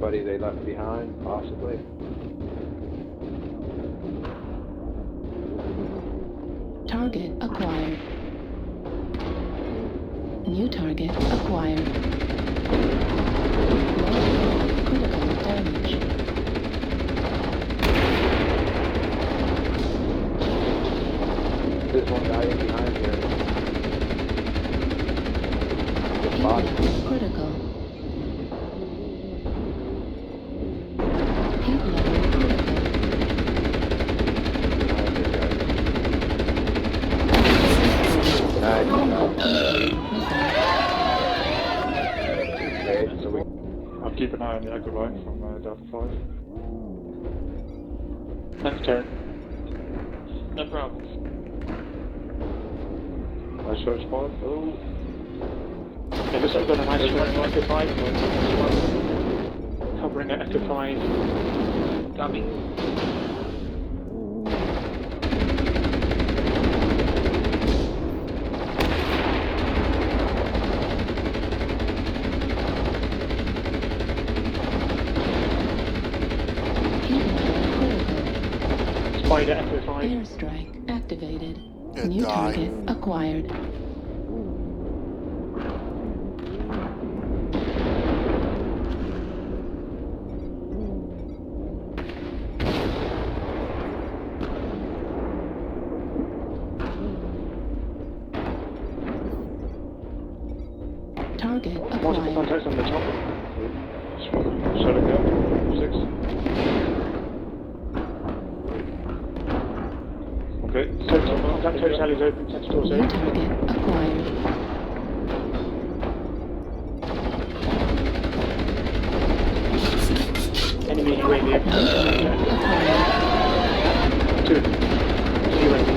anybody they left behind, possibly. Target acquired. New target acquired. Low critical damage. There's one guy in behind here. His body. Critical. Heat level critical. Nice. Okay, so we... I'll keep an eye on the echo line from Delta 5. Thanks, Terry. No problem. Nice first spot. Oh. Yeah, looks like we've got a nice run on Echo 5. Covering at Echo 5. Coming. Spider Echo 5. Airstrike activated. Good New die. target acquired. Target Multiple acquired. contacts on the top. Shutting down. 6. Okay. Total is open. 10 stores New open. target acquired. Enemy UAV. Acquired. 2. UAV.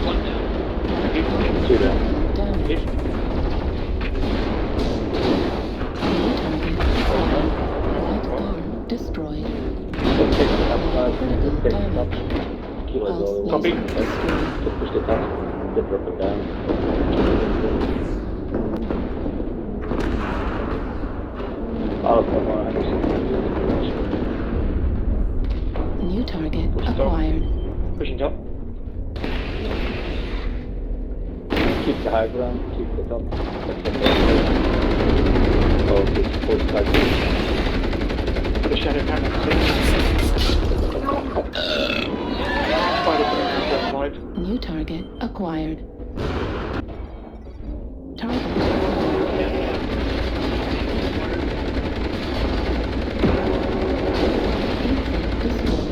One down. Two down. Damage. Hit. New target acquired. Light arm destroyed. Critical damage. Pulse Copy. laser destroyed. Push the top, dip up and down. Oh, come on. New target Stop. acquired. Pushing top. Keep the high ground, keep the top. Oh, it's full cycle. Put a shadow cannon. 6. Spider coming around 5. New target acquired. Target destroyed.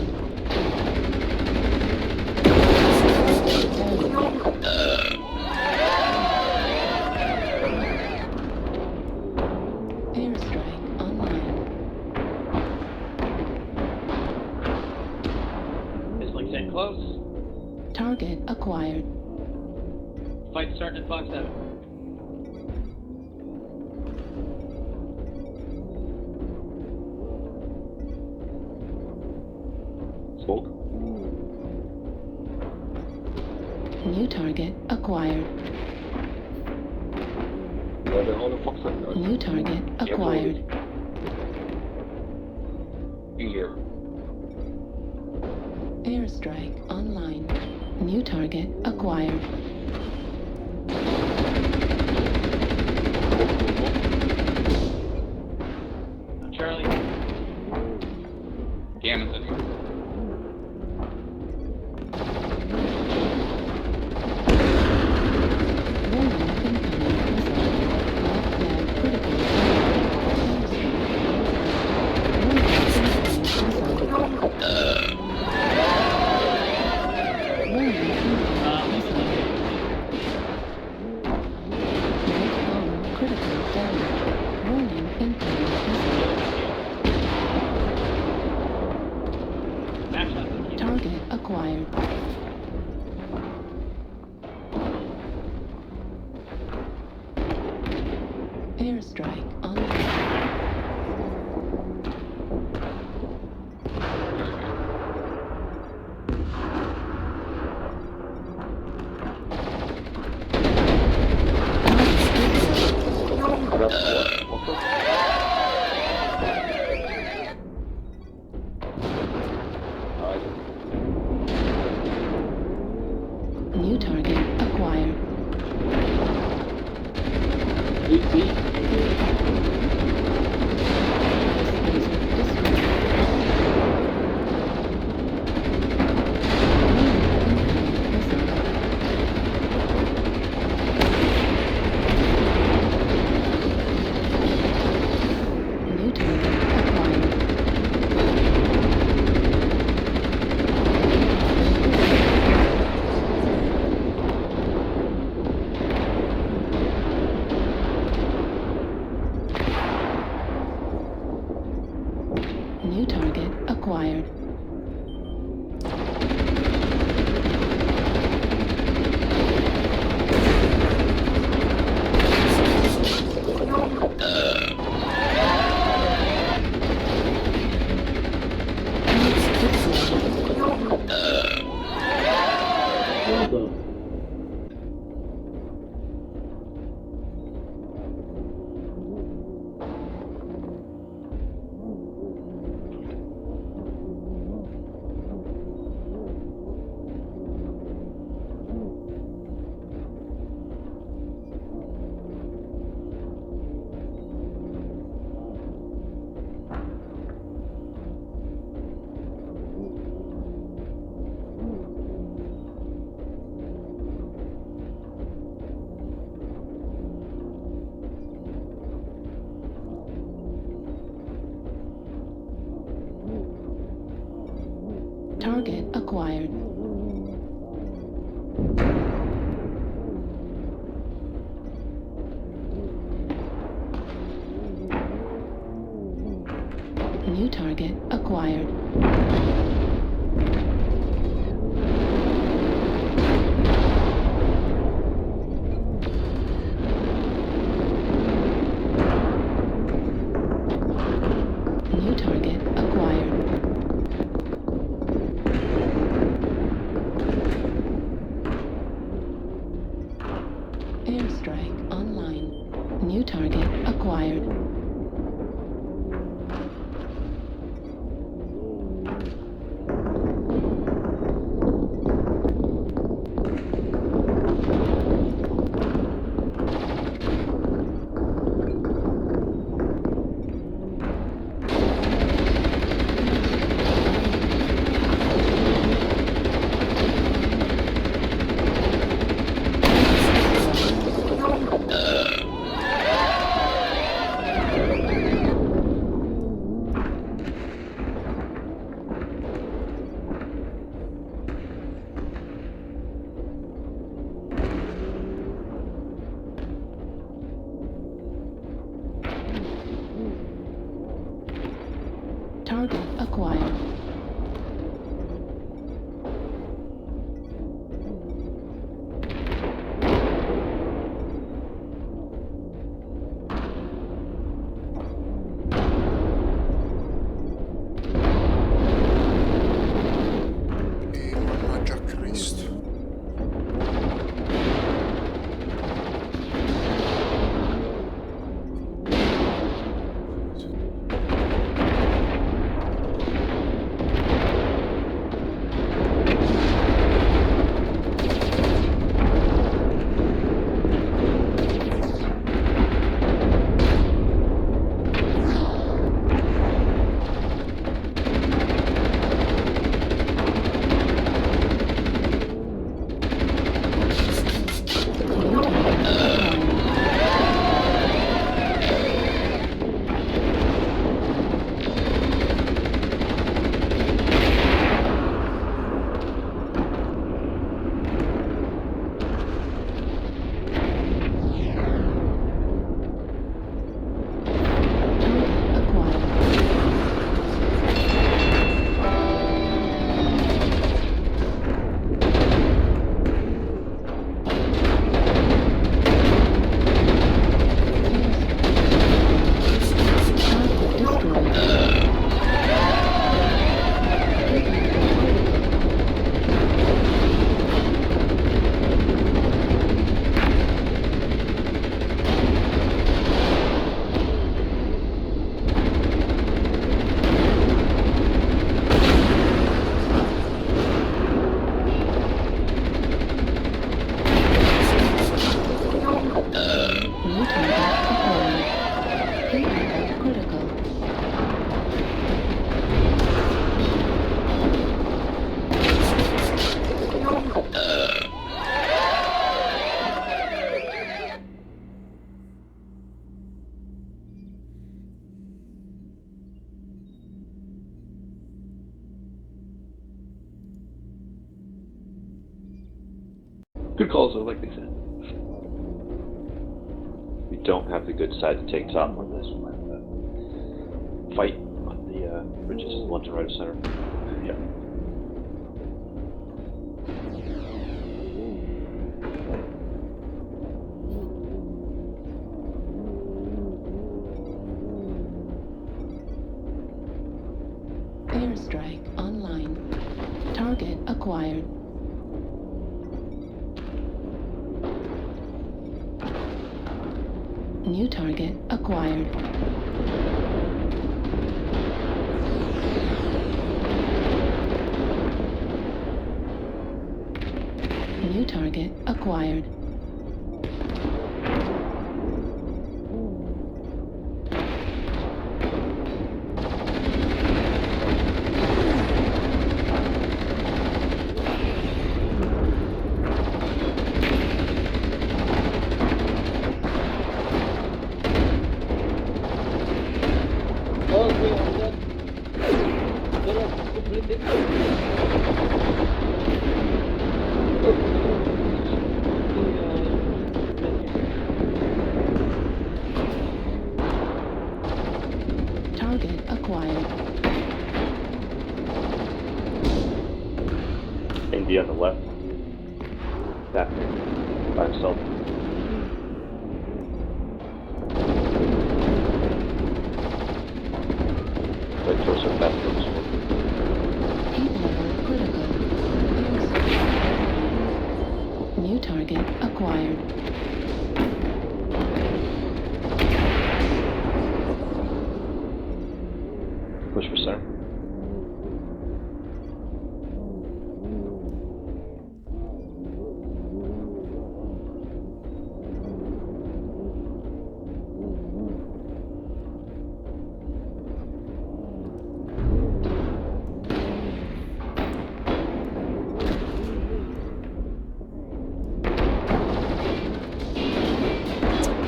Airstrike online. This link's in close. Target acquired. Fight starting at 5-7. Smoke. New target acquired. The whole fox New target acquired. here. Airstrike online. New target acquired. Charlie. Gamma's in here. Warning incoming missile. Left flag critical. Warning incoming missile. Warning incoming missile. Right arm critical damage. Warning incoming missile. Snapshot. Target acquired. Airstrike online. New target acquired. Laser New target acquired. New target acquired. Target acquired. New target acquired. New target acquired. Airstrike online. New target acquired. Good call, so like they said. We don't have the good side to take top on this one. Fight on the bridges left and right of center. Yeah. Airstrike online. Target acquired. New target acquired. New target acquired. Target acquired. Indy on the left. Back by himself. Right torso, back torso. Heat level critical. New target acquired. Push for center.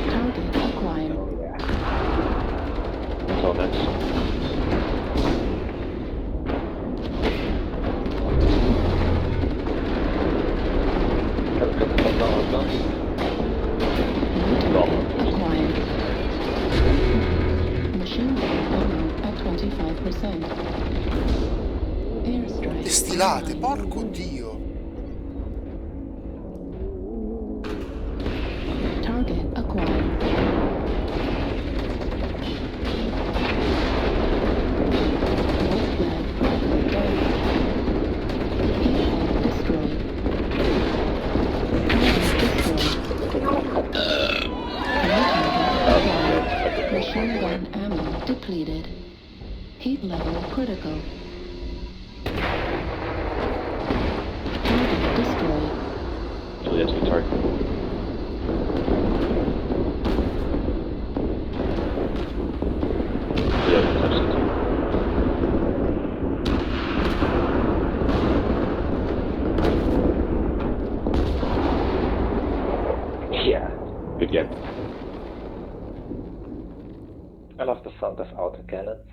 Target acquired. Until next. Acquired. Machine gun ammo at 25%. Airstrike. Destilate, online. porco dio. Target acquired. Volt lab critical damage. Heat pump destroyed. Target destroyed. Machine gun ammo depleted. Heat level critical. Target destroyed. Juliet's good target. Yeah, touch it too. Yeah. Good game. I love the sound of autocannons.